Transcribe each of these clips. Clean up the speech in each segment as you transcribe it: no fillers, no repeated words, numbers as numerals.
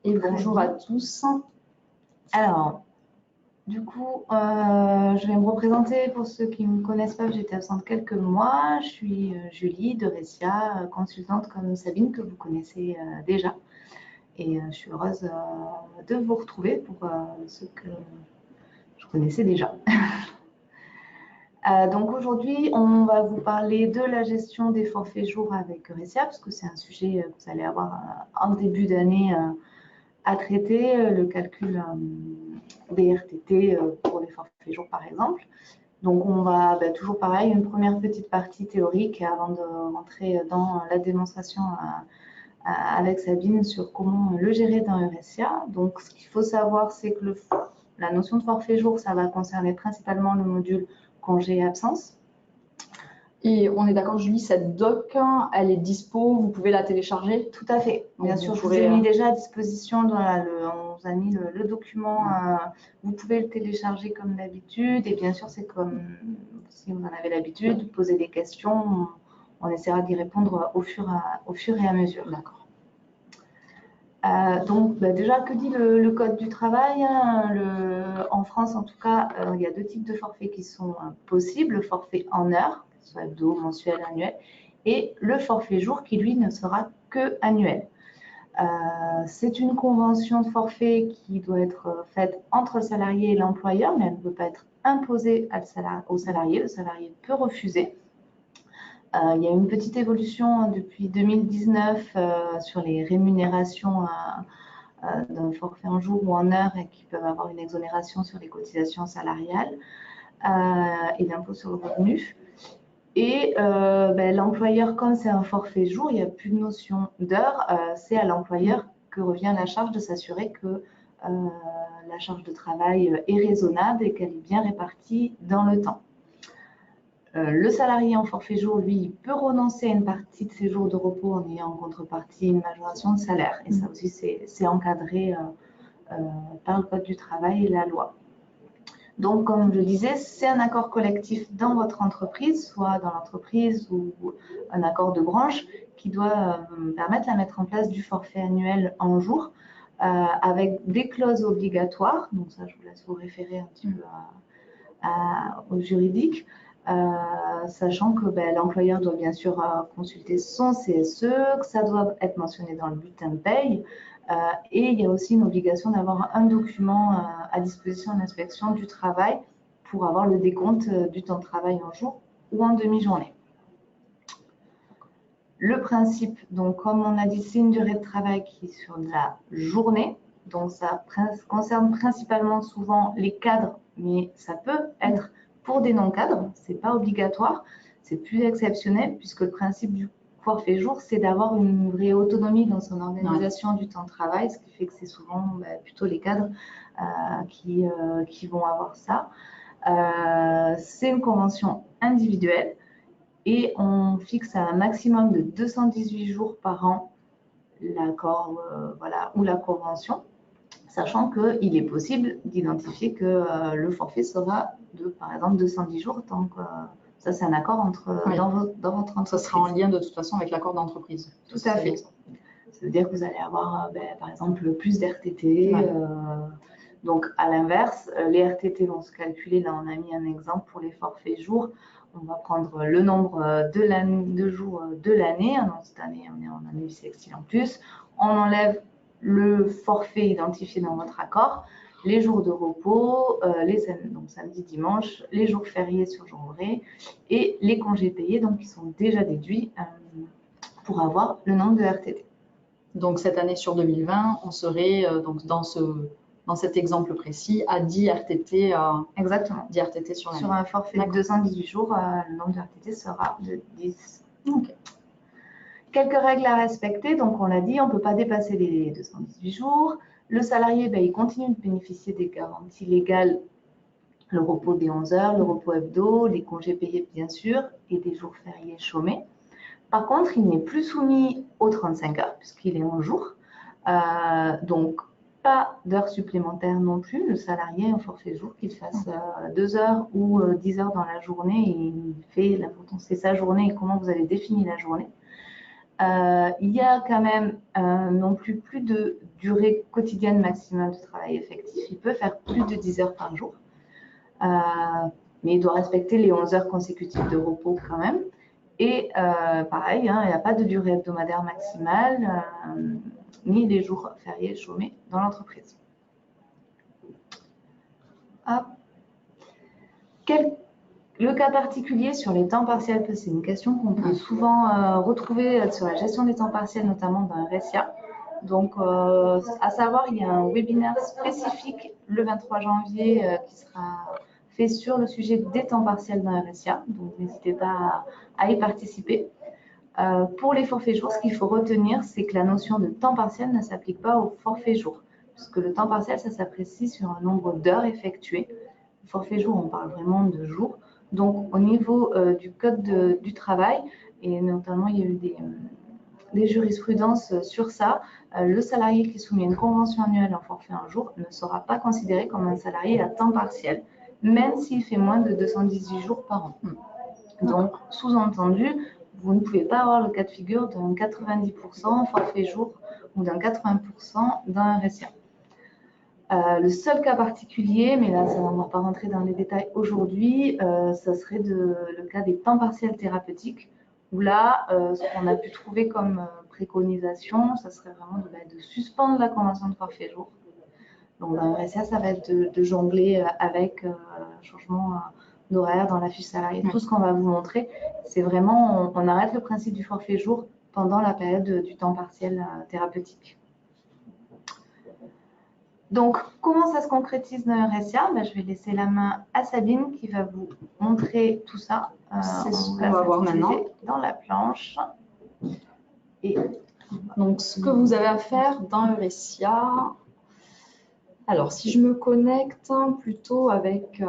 Et bonjour à tous. Alors, du coup, je vais me représenter pour ceux qui ne me connaissent pas. J'étais absente quelques mois. Je suis Julie de Ressia, consultante comme Sabine que vous connaissez déjà. Et je suis heureuse de vous retrouver pour ceux que je connaissais déjà. Donc aujourd'hui, on va vous parler de la gestion des forfaits jours avec Ressia, parce que c'est un sujet que vous allez avoir en début d'année à traiter, le calcul des RTT pour les forfaits jours par exemple. Donc on va toujours pareil, une première petite partie théorique avant de rentrer dans la démonstration avec Sabine sur comment le gérer dans Ressia. Donc ce qu'il faut savoir, c'est que la notion de forfait jour, ça va concerner principalement le module congé et absence. Et on est d'accord, Julie, cette doc, elle est dispo, vous pouvez la télécharger? Tout à fait. Bien sûr, je vous ai mis déjà à disposition, on vous a mis le document, vous pouvez le télécharger comme d'habitude. Et bien sûr, c'est comme si vous en avez l'habitude, vous posez des questions, on essaiera d'y répondre au fur et à mesure. D'accord. Donc, déjà, que dit le Code du travail, en France, en tout cas, il y a deux types de forfaits qui sont possibles. Le forfait en heures, soit hebdo, mensuel, annuel, et le forfait jour qui, lui, ne sera que annuel. C'est une convention de forfait qui doit être faite entre le salarié et l'employeur, mais elle ne peut pas être imposée au salarié. Le salarié peut refuser. Il y a une petite évolution depuis 2019 sur les rémunérations d'un forfait en jour ou en heure et qui peuvent avoir une exonération sur les cotisations salariales et l'impôt sur le revenu. Et l'employeur, comme c'est un forfait jour, il n'y a plus de notion d'heure, c'est à l'employeur que revient la charge de s'assurer que la charge de travail est raisonnable et qu'elle est bien répartie dans le temps. Le salarié en forfait jour, lui, il peut renoncer à une partie de ses jours de repos en ayant en contrepartie une majoration de salaire. Et ça aussi, c'est encadré par le Code du travail et la loi. Donc, comme je disais, c'est un accord collectif dans votre entreprise, soit dans l'entreprise ou un accord de branche qui doit permettre la mettre en place du forfait annuel en jour avec des clauses obligatoires. Donc ça, je vous laisse vous référer un petit peu au juridique. Sachant que l'employeur doit bien sûr consulter son CSE, que ça doit être mentionné dans le bulletin de paye, et il y a aussi une obligation d'avoir un document à disposition de l'inspection du travail pour avoir le décompte du temps de travail en jour ou en demi-journée. Le principe, donc comme on a dit, c'est une durée de travail qui est sur la journée, donc ça concerne principalement souvent les cadres, mais ça peut être pour des non-cadres, c'est pas obligatoire, c'est plus exceptionnel puisque le principe du forfait jour, c'est d'avoir une vraie autonomie dans son organisation du temps de travail, ce qui fait que c'est souvent plutôt les cadres qui vont avoir ça. C'est une convention individuelle et on fixe à un maximum de 218 jours par an l'accord ou la convention, sachant qu'il est possible d'identifier que le forfait sera de, par exemple, 210 jours, tant que ça, c'est un accord dans votre entreprise. Ça sera en lien de toute façon avec l'accord d'entreprise. Tout à fait. Ça veut dire que vous allez avoir, par exemple, plus d'RTT. Donc, à l'inverse, les RTT vont se calculer. Là, on a mis un exemple pour les forfaits jours. On va prendre le nombre de jours de l'année. Cette année, on est en année bissextile en plus. On enlève le forfait identifié dans votre accord, les jours de repos, donc samedi, dimanche, les jours fériés sur jour ouvré et les congés payés, donc qui sont déjà déduits pour avoir le nombre de RTT. Donc cette année sur 2020, on serait donc dans cet exemple précis à 10 RTT. Exactement. 10 RTT sur l'année. Sur un forfait de 218 jours, le nombre de RTT sera de 10. Okay. Quelques règles à respecter. Donc on l'a dit, on ne peut pas dépasser les 218 jours. Le salarié, il continue de bénéficier des garanties légales, le repos des 11 heures, le repos hebdo, les congés payés bien sûr, et des jours fériés chômés. Par contre, il n'est plus soumis aux 35 heures puisqu'il est en jour. Donc, pas d'heures supplémentaires non plus. Le salarié, en forfait jour, qu'il fasse 2 heures ou 10 heures dans la journée, il fait l'important, c'est sa journée et comment vous allez définir la journée. Il y a quand même non plus de durée quotidienne maximum de travail effectif. Il peut faire plus de 10 heures par jour, mais il doit respecter les 11 heures consécutives de repos quand même. Et pareil, hein, il n'y a pas de durée hebdomadaire maximale, ni les jours fériés chômés dans l'entreprise. Le cas particulier sur les temps partiels, c'est une question qu'on peut souvent retrouver sur la gestion des temps partiels, notamment dans RSIA. Donc, à savoir, il y a un webinaire spécifique le 23 janvier qui sera fait sur le sujet des temps partiels dans RSIA. Donc, n'hésitez pas à y participer. Pour les forfaits jours, ce qu'il faut retenir, c'est que la notion de temps partiel ne s'applique pas au forfait jour, puisque le temps partiel, ça s'apprécie sur un nombre d'heures effectuées. Le forfait jour, on parle vraiment de jours. Donc, au niveau du code du travail, et notamment, il y a eu des jurisprudences sur ça, le salarié qui soumet une convention annuelle en forfait un jour ne sera pas considéré comme un salarié à temps partiel, même s'il fait moins de 218 jours par an. Donc, sous-entendu, vous ne pouvez pas avoir le cas de figure d'un 90% forfait jour ou d'un 80% d'un RSIA. Le seul cas particulier, mais là, on ne va pas rentrer dans les détails aujourd'hui, ça serait le cas des temps partiels thérapeutiques, où là, ce qu'on a pu trouver comme préconisation, ça serait vraiment de suspendre la convention de forfait jour. Donc, dans le RSA, ça va être de jongler avec changement d'horaire dans la fiche salariée. Tout ce qu'on va vous montrer, c'est vraiment, on arrête le principe du forfait jour pendant la période du temps partiel thérapeutique. Donc, comment ça se concrétise dans le RSIA? Je vais laisser la main à Sabine qui va vous montrer tout ça. C'est ce qu'on va voir maintenant. Dans la planche. Et donc, ce que vous avez à faire dans le RSIA, alors si je me connecte plutôt avec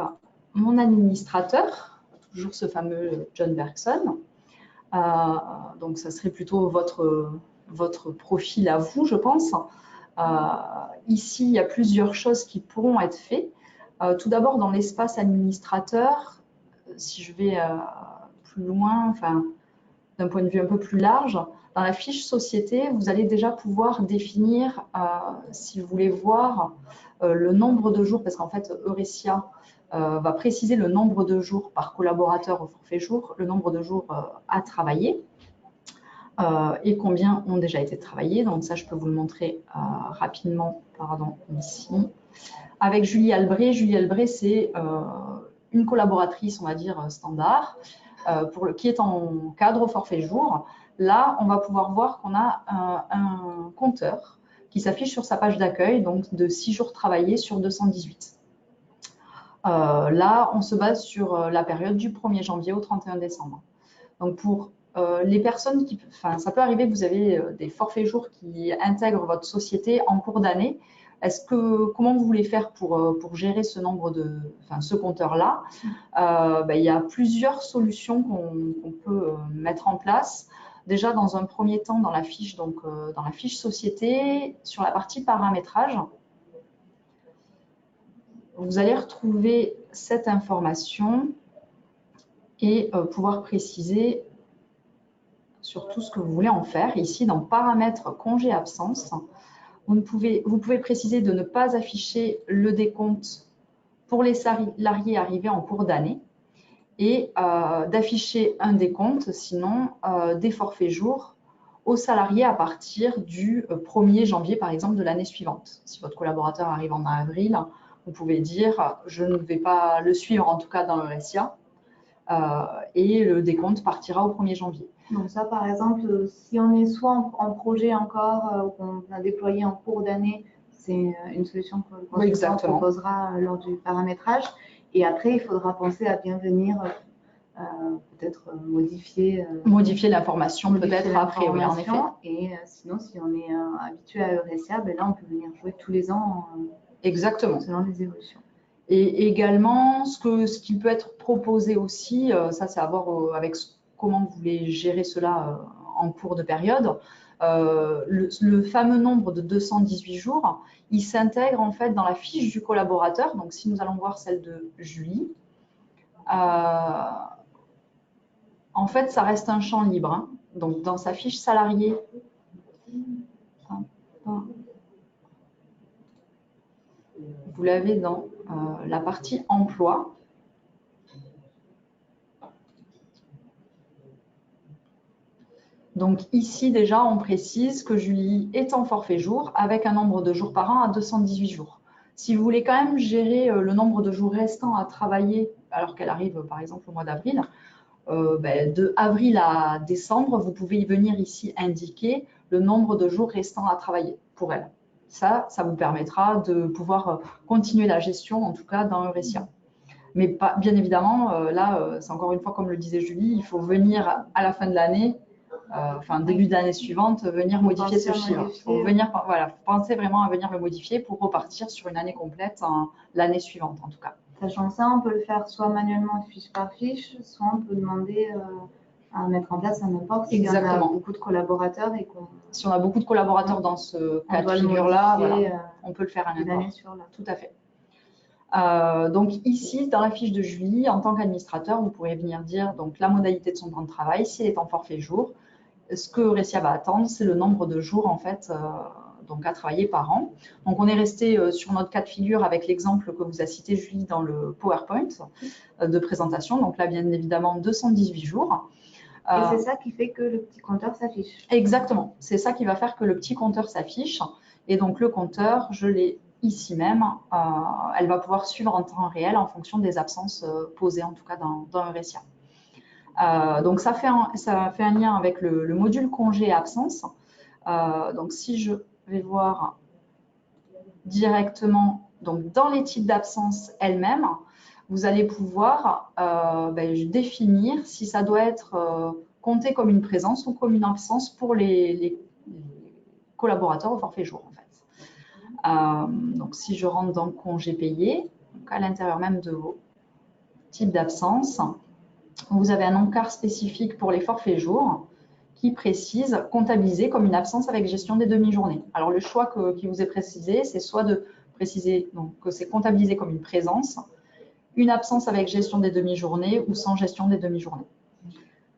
mon administrateur, toujours ce fameux John Bergson, donc ça serait plutôt votre profil à vous, je pense. Ici, il y a plusieurs choses qui pourront être faites. Tout d'abord, dans l'espace administrateur, si je vais plus loin, enfin, d'un point de vue un peu plus large, dans la fiche société, vous allez déjà pouvoir définir, si vous voulez voir le nombre de jours, parce qu'en fait, Eurecia va préciser le nombre de jours par collaborateur au forfait jour, le nombre de jours à travailler. Et combien ont déjà été travaillés. Donc ça, je peux vous le montrer rapidement, ici. Avec Julie Albret. Julie Albret, c'est une collaboratrice, on va dire, standard, qui est en cadre au forfait jour. Là, on va pouvoir voir qu'on a un compteur qui s'affiche sur sa page d'accueil, donc de 6 jours travaillés sur 218. Là, on se base sur la période du 1er janvier au 31 décembre. Donc, pour les personnes ça peut arriver que vous avez des forfaits jours qui intègrent votre société en cours d'année. Comment vous voulez faire pour gérer ce ce compteur-là? Il y a plusieurs solutions qu'on peut mettre en place. Déjà, dans un premier temps, dans la fiche société, sur la partie paramétrage, vous allez retrouver cette information et pouvoir préciser sur tout ce que vous voulez en faire. Ici, dans paramètres congé absence, vous pouvez préciser de ne pas afficher le décompte pour les salariés arrivés en cours d'année et d'afficher un décompte, sinon des forfaits jours aux salariés à partir du 1er janvier, par exemple, de l'année suivante. Si votre collaborateur arrive en avril, vous pouvez dire « je ne vais pas le suivre, en tout cas dans le RSIA », et le décompte partira au 1er janvier. Donc ça, par exemple, si on est soit en projet encore, ou qu'on a déployé en cours d'année, c'est une solution que le consultant proposera lors du paramétrage. Et après, il faudra penser à bien venir peut-être modifier l'information peut-être après, oui, en effet. Et sinon, si on est habitué à Eurecia, là, on peut venir jouer tous les ans exactement, selon les évolutions. Et également, ce qui peut être proposé aussi, ça c'est à voir avec comment vous voulez gérer cela en cours de période. Le fameux nombre de 218 jours, il s'intègre en fait dans la fiche du collaborateur. Donc, si nous allons voir celle de Julie, en fait, ça reste un champ libre. donc dans sa fiche salarié, vous l'avez dans la partie emploi. Donc ici déjà, on précise que Julie est en forfait jour avec un nombre de jours par an à 218 jours. Si vous voulez quand même gérer le nombre de jours restants à travailler, alors qu'elle arrive par exemple au mois d'avril, de avril à décembre, vous pouvez y venir ici indiquer le nombre de jours restants à travailler pour elle. Ça vous permettra de pouvoir continuer la gestion, en tout cas dans Eurecia. Mais pas, bien évidemment, là, c'est encore une fois comme le disait Julie, il faut venir à la fin de l'année, début d'année suivante, venir modifier ce chiffre. Il faut penser vraiment à venir le modifier pour repartir sur une année complète l'année suivante en tout cas. Sachant ça, on peut le faire soit manuellement fiche par fiche, soit on peut demander à mettre en place un import si on a beaucoup de collaborateurs et si on a beaucoup de collaborateurs dans ce cas de figure-là, on peut le faire à import. Tout à fait. Donc ici, dans la fiche de Julie, en tant qu'administrateur, vous pourrez venir dire donc, la modalité de son temps de travail, s'il est en forfait jour. Ce que Eurecia va attendre, c'est le nombre de jours en fait, donc à travailler par an. Donc on est resté sur notre cas de figure avec l'exemple que vous a cité Julie dans le PowerPoint de présentation. Donc là, bien évidemment, 218 jours. Et c'est ça qui fait que le petit compteur s'affiche. Exactement, c'est ça qui va faire que le petit compteur s'affiche. Et donc le compteur, je l'ai ici même, elle va pouvoir suivre en temps réel en fonction des absences posées en tout cas dans Eurecia. Donc ça fait un lien avec le module congé et absence. Donc si je vais voir directement donc dans les types d'absence elles-mêmes, vous allez pouvoir définir si ça doit être compté comme une présence ou comme une absence pour les collaborateurs au forfait jour en fait. Donc si je rentre dans congé payé, donc à l'intérieur même de vos types d'absence, vous avez un encart spécifique pour les forfaits jours qui précise comptabiliser comme une absence avec gestion des demi-journées. Alors le choix qui vous est précisé, c'est soit de préciser donc, que c'est comptabilisé comme une présence, une absence avec gestion des demi-journées ou sans gestion des demi-journées.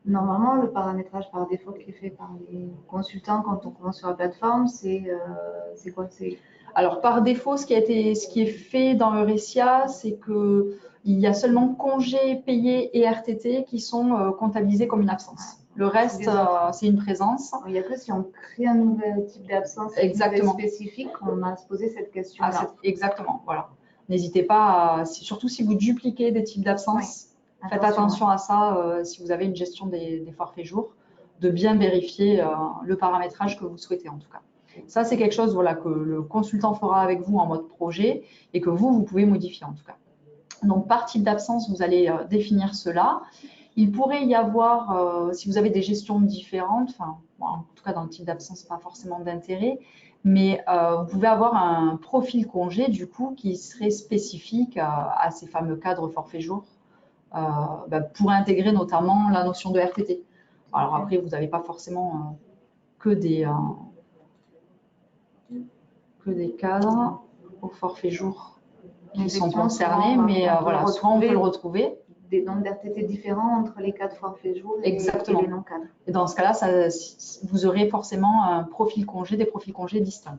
Normalement, le paramétrage par défaut qui est fait par les consultants quand on commence sur la plateforme, c'est quoi? Alors par défaut, ce qui est fait dans Eurecia, c'est qu'il y a seulement congés payés et RTT qui sont comptabilisés comme une absence. Le reste, c'est une présence. Il n'y a que si on crée un nouvel type d'absence spécifique qu'on a à se poser cette question-là. Exactement, voilà. N'hésitez pas, surtout si vous dupliquez des types d'absence, faites attention à ça si vous avez une gestion des forfaits jours, de bien vérifier le paramétrage que vous souhaitez en tout cas. Ça, c'est quelque chose que le consultant fera avec vous en mode projet et que vous pouvez modifier en tout cas. Donc, par type d'absence, vous allez définir cela. Il pourrait y avoir, si vous avez des gestions différentes, en tout cas dans le type d'absence, pas forcément d'intérêt, mais vous pouvez avoir un profil congé du coup qui serait spécifique à ces fameux cadres forfait jour pour intégrer notamment la notion de RTT. Alors après, vous n'avez pas forcément que des cadres au forfait jour qui sont concernés, mais voilà, souvent on peut le retrouver. Des nombres d'RTT différents entre les cadres forfait jour et les non-cadres. Et dans ce cas-là, vous aurez forcément un profil congé, des profils congés distincts.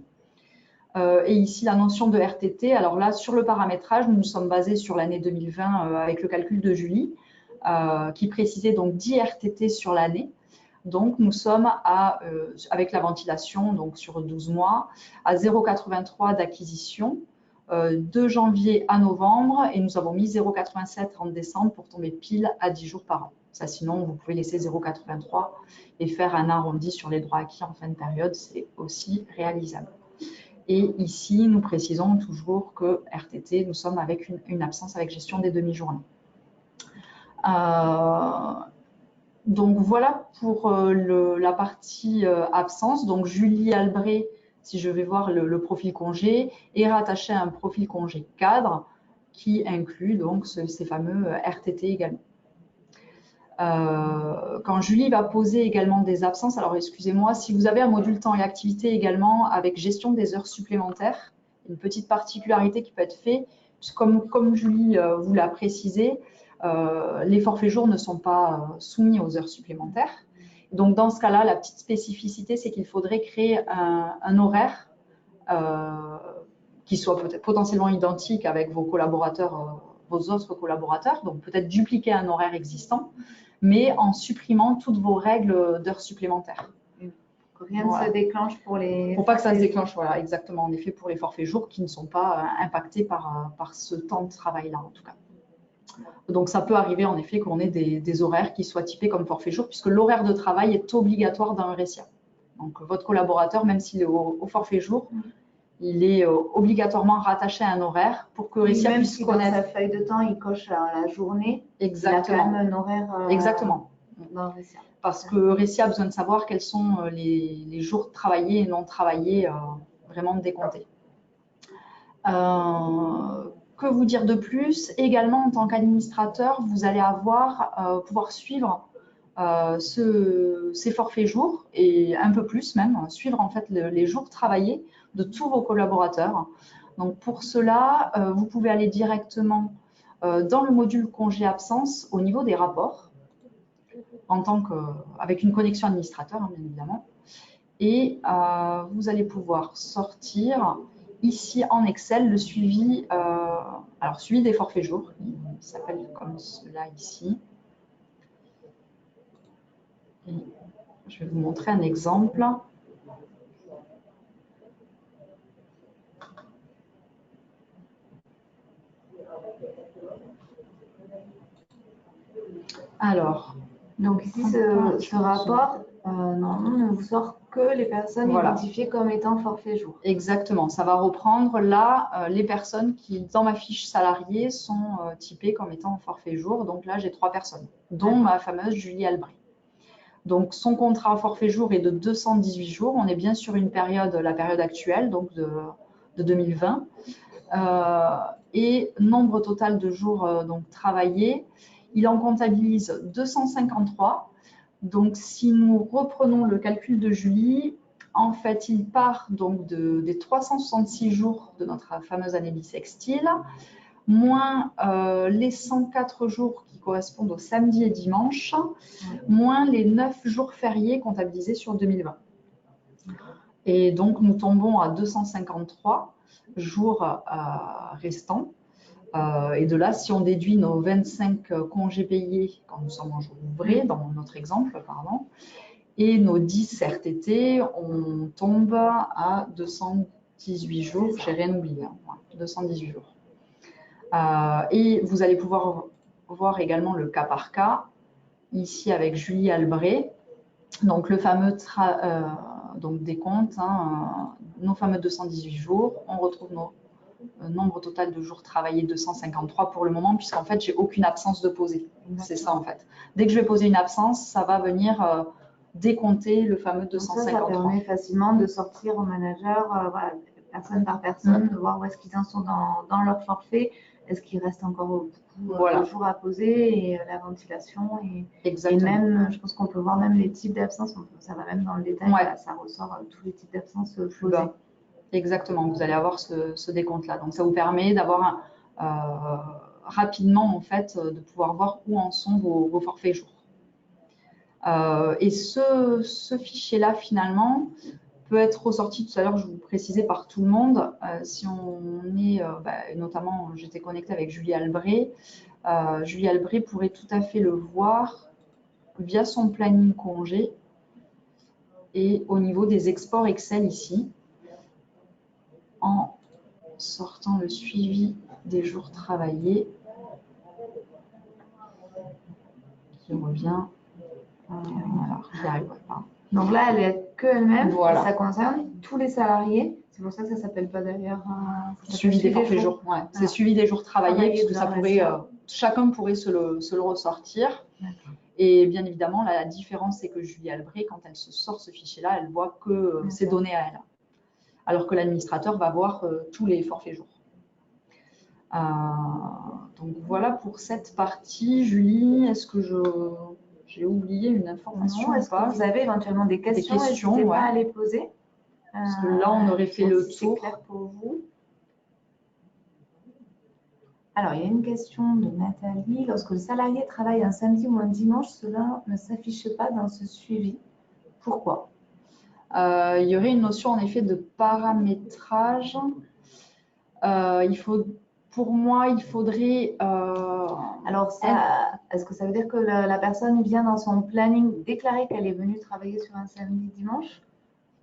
Et ici, la notion de RTT, alors là, sur le paramétrage, nous nous sommes basés sur l'année 2020 avec le calcul de Julie, qui précisait donc 10 RTT sur l'année. Donc, nous sommes avec la ventilation, donc sur 12 mois, à 0,83 d'acquisition de janvier à novembre et nous avons mis 0,87 en décembre pour tomber pile à 10 jours par an. Ça, sinon, vous pouvez laisser 0,83 et faire un arrondi sur les droits acquis en fin de période, c'est aussi réalisable. Et ici, nous précisons toujours que RTT, nous sommes avec une absence avec gestion des demi-journées. Donc voilà pour la partie absence. Donc Julie Albret, si je vais voir le profil congé, est rattaché à un profil congé cadre qui inclut donc ces fameux RTT également. Quand Julie va poser également des absences, alors excusez-moi, si vous avez un module temps et activité également avec gestion des heures supplémentaires, une petite particularité qui peut être faite, comme Julie vous l'a précisé, les forfaits jours ne sont pas soumis aux heures supplémentaires. Donc, dans ce cas-là, la petite spécificité, c'est qu'il faudrait créer un horaire qui soit peut-être potentiellement identique avec vos collaborateurs, vos autres collaborateurs, donc peut-être dupliquer un horaire existant, mais en supprimant toutes vos règles d'heures supplémentaires. Rien ne se déclenche pour les... Pour pas que ça se déclenche, voilà, exactement, en effet, pour les forfaits jours qui ne sont pas impactés par ce temps de travail-là, en tout cas. Donc, ça peut arriver, en effet, qu'on ait des horaires qui soient typés comme forfait jour, puisque l'horaire de travail est obligatoire dans Eurecia. Donc, votre collaborateur, même s'il est au forfait jour, il est obligatoirement rattaché à un horaire pour que Eurecia puisse connaître. Dans sa feuille de temps, il coche la journée. Exactement. Il a quand même un horaire Exactement. dans Eurecia. Parce que Eurecia a besoin de savoir quels sont les jours travaillés et non travaillés, vraiment décomptés. Que vous dire de plus? Également, en tant qu'administrateur, vous allez pouvoir suivre ces forfaits jours et un peu plus même, suivre en fait les jours travaillés de tous vos collaborateurs. Donc pour cela, vous pouvez aller directement dans le module congé-absence au niveau des rapports, avec une connexion administrateur, hein, bien évidemment. Et vous allez pouvoir sortir ici en Excel le suivi, suivi des forfaits jours, il s'appelle comme cela ici. Et je vais vous montrer un exemple. Alors, donc ici, ce rapport, ne vous sort que les personnes identifiées comme étant forfait jour. Exactement, ça va reprendre là les personnes qui, dans ma fiche salariée, sont typées comme étant forfait jour. Donc là, j'ai 3 personnes, dont ma fameuse Julie Albret. Donc, son contrat forfait jour est de 218 jours. On est bien sur la période actuelle, donc de 2020. Et nombre total de jours travaillés, il en comptabilise 253. Donc, si nous reprenons le calcul de Julie, en fait, il part donc des 366 jours de notre fameuse année bissextile, moins les 104 jours qui correspondent au samedi et dimanche, moins les 9 jours fériés comptabilisés sur 2020. Et donc, nous tombons à 253 jours restants. Et de là, si on déduit nos 25 congés payés quand nous sommes en jour ouvré, dans notre exemple, pardon, et nos 10 RTT, on tombe à 218 jours. J'ai rien oublié, hein, 218 jours. Et vous allez pouvoir voir également le cas par cas, ici avec Julie Albret. Donc, le fameux décompte, hein, nos fameux 218 jours, on retrouve nos nombre total de jours travaillés 253 pour le moment, puisqu'en fait, j'ai aucune absence de poser. C'est ça, en fait. Dès que je vais poser une absence, ça va venir décompter le fameux 253. Donc ça permet facilement de sortir au manager, personne par personne, de voir où est-ce qu'ils en sont dans leur forfait. Est-ce qu'il reste encore beaucoup de jours à poser et la ventilation et même, je pense qu'on peut voir même les types d'absence. Ça va même dans le détail, ça ressort tous les types d'absence posés. Exactement, vous allez avoir ce décompte-là. Donc, ça vous permet d'avoir rapidement, en fait, de pouvoir voir où en sont vos forfaits jours. Et ce fichier-là, finalement, peut être ressorti, tout à l'heure, je vous précisais, par tout le monde. Si on est, notamment, j'étais connectée avec Julie Albret. Julie Albret pourrait tout à fait le voir via son planning congé et au niveau des exports Excel ici, en sortant le suivi des jours travaillés qui revient. Alors, j'y arrive pas. Donc là, elle est que elle-même. Voilà. Ça concerne tous les salariés. C'est pour ça que ça s'appelle pas d'ailleurs suivi des forfaits jours. Ouais. C'est suivi des jours travaillés, puisque ça pourrait, chacun pourrait se le ressortir. Et bien évidemment, la différence, c'est que Julie Albret, quand elle se sort ce fichier-là, elle voit que c'est donné à elle. Alors que l'administrateur va voir tous les forfaits jours. Donc voilà pour cette partie. Julie, est-ce que j'ai oublié une information? Est-ce que vous avez éventuellement des questions? N'hésitez pas à les poser. Parce que là, on aurait fait le tour. C'est clair pour vous? Alors, il y a une question de Nathalie. Lorsque le salarié travaille un samedi ou un dimanche, cela ne s'affiche pas dans ce suivi. Pourquoi? Il y aurait une notion en effet de paramétrage. Pour moi, il faudrait. Alors, est-ce que ça veut dire que la personne vient dans son planning déclarer qu'elle est venue travailler sur un samedi, dimanche?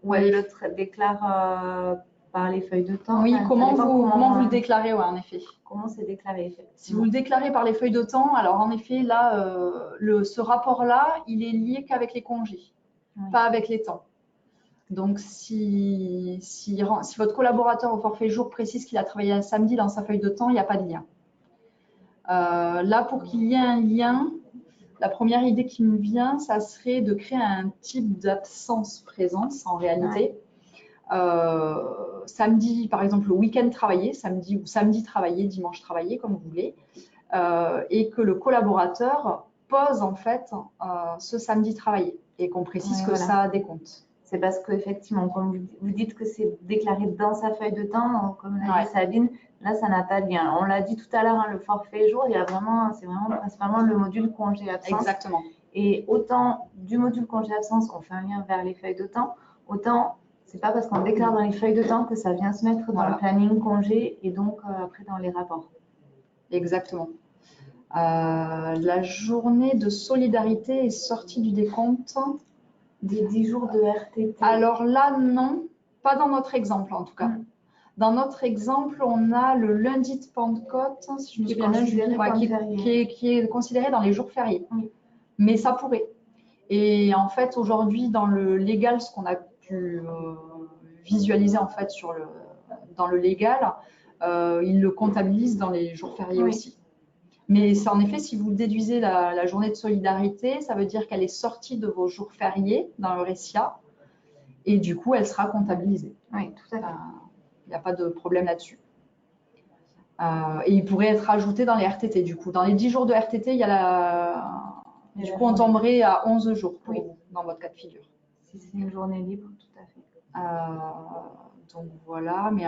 Ou elle le déclare par les feuilles de temps? Oui, Enfin, comment vous le déclarez, ouais, en effet. Comment c'est déclaré, effectivement. Si vous le déclarez par les feuilles de temps, alors en effet, là, ce rapport-là, il est lié qu'avec les congés, pas avec les temps. Donc, si votre collaborateur au forfait jour précise qu'il a travaillé un samedi dans sa feuille de temps, il n'y a pas de lien. Là, pour qu'il y ait un lien, la première idée qui me vient, ça serait de créer un type d'absence-présence en réalité. Samedi, par exemple, le week-end travaillé, samedi ou samedi travaillé, dimanche travaillé, comme vous voulez, et que le collaborateur pose en fait ce samedi travaillé et qu'on précise que ça décompte. C'est parce qu'effectivement, comme vous dites que c'est déclaré dans sa feuille de temps, comme l'a dit Sabine, là, ça n'a pas de lien. On l'a dit tout à l'heure, hein, le forfait jour, c'est vraiment principalement le module congé absence. Exactement. Et autant du module congé absence, on fait un lien vers les feuilles de temps, autant c'est pas parce qu'on déclare dans les feuilles de temps que ça vient se mettre dans le planning congé et donc après dans les rapports. Exactement. La journée de solidarité est sortie du décompte. Des 10 jours de RTT. Alors là, non, pas dans notre exemple en tout cas. Dans notre exemple, on a le lundi de Pentecôte, si je me souviens bien, qui est considéré dans les jours fériés. Mais ça pourrait. Et en fait, aujourd'hui, dans le légal, ce qu'on a pu visualiser en fait dans le légal, il le comptabilise dans les jours fériés aussi. Mais en effet, si vous déduisez la journée de solidarité, ça veut dire qu'elle est sortie de vos jours fériés dans le RSIA et du coup, elle sera comptabilisée. Oui, tout à fait. Il n'y a pas de problème là-dessus. Et il pourrait être ajouté dans les RTT du coup. Dans les 10 jours de RTT, il y a du coup, on tomberait à 11 jours pour vous, dans votre cas de figure. Si c'est une journée libre, tout à fait. Donc voilà, mais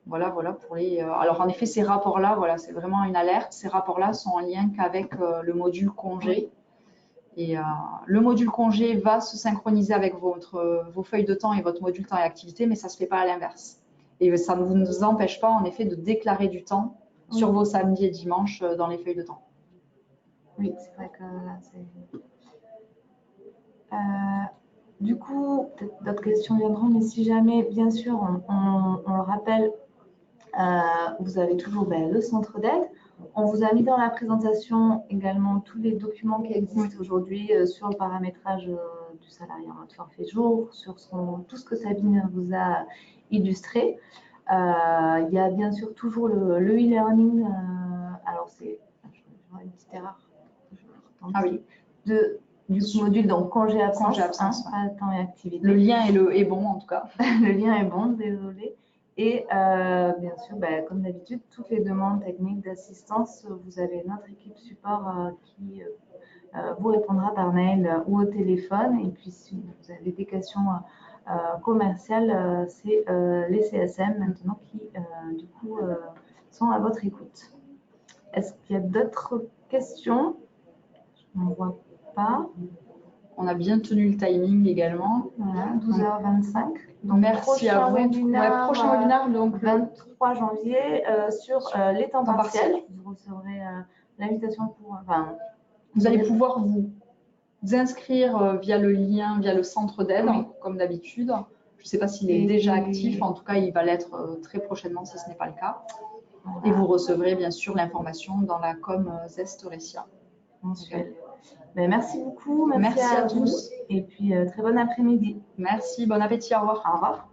voilà pour les. Alors en effet, ces rapports-là, voilà, c'est vraiment une alerte. Ces rapports-là sont en lien qu'avec le module congé. Et le module congé va se synchroniser avec vos feuilles de temps et votre module temps et activité, mais ça ne se fait pas à l'inverse. Et ça ne vous empêche pas, en effet, de déclarer du temps sur vos samedis et dimanches dans les feuilles de temps. Oui, c'est vrai que là, c'est. Du coup, peut-être d'autres questions viendront, mais si jamais, bien sûr, on le rappelle, vous avez toujours le centre d'aide. On vous a mis dans la présentation également tous les documents qui existent aujourd'hui sur le paramétrage du salarié en mode forfait jour, sur tout ce que Sabine vous a illustré. Il y a bien sûr toujours le e-learning. Alors, c'est une petite erreur. Du module, donc congé absence, pas temps et activité. Le lien est bon en tout cas. Le lien est bon, désolé. Et bien sûr, comme d'habitude, toutes les demandes techniques d'assistance, vous avez notre équipe support qui vous répondra par mail ou au téléphone. Et puis, si vous avez des questions commerciales, c'est les CSM maintenant qui, du coup, sont à votre écoute. Est-ce qu'il y a d'autres questions? Je n'en vois pas. On a bien tenu le timing également. Voilà, 12h25. Donc, merci à vous. Prochain webinaire, donc 23 janvier, sur les temps partiels. Vous recevrez l'invitation pour. Vous allez pouvoir vous inscrire via le lien, via le centre d'aide, comme d'habitude. Je ne sais pas s'il est déjà actif. En tout cas, il va l'être très prochainement si ce n'est pas le cas. Voilà. Et vous recevrez bien sûr l'information dans la com Zest Ressia. Merci beaucoup. Merci à tous. Et puis, très bon après-midi. Merci, bon appétit, au revoir. Au revoir.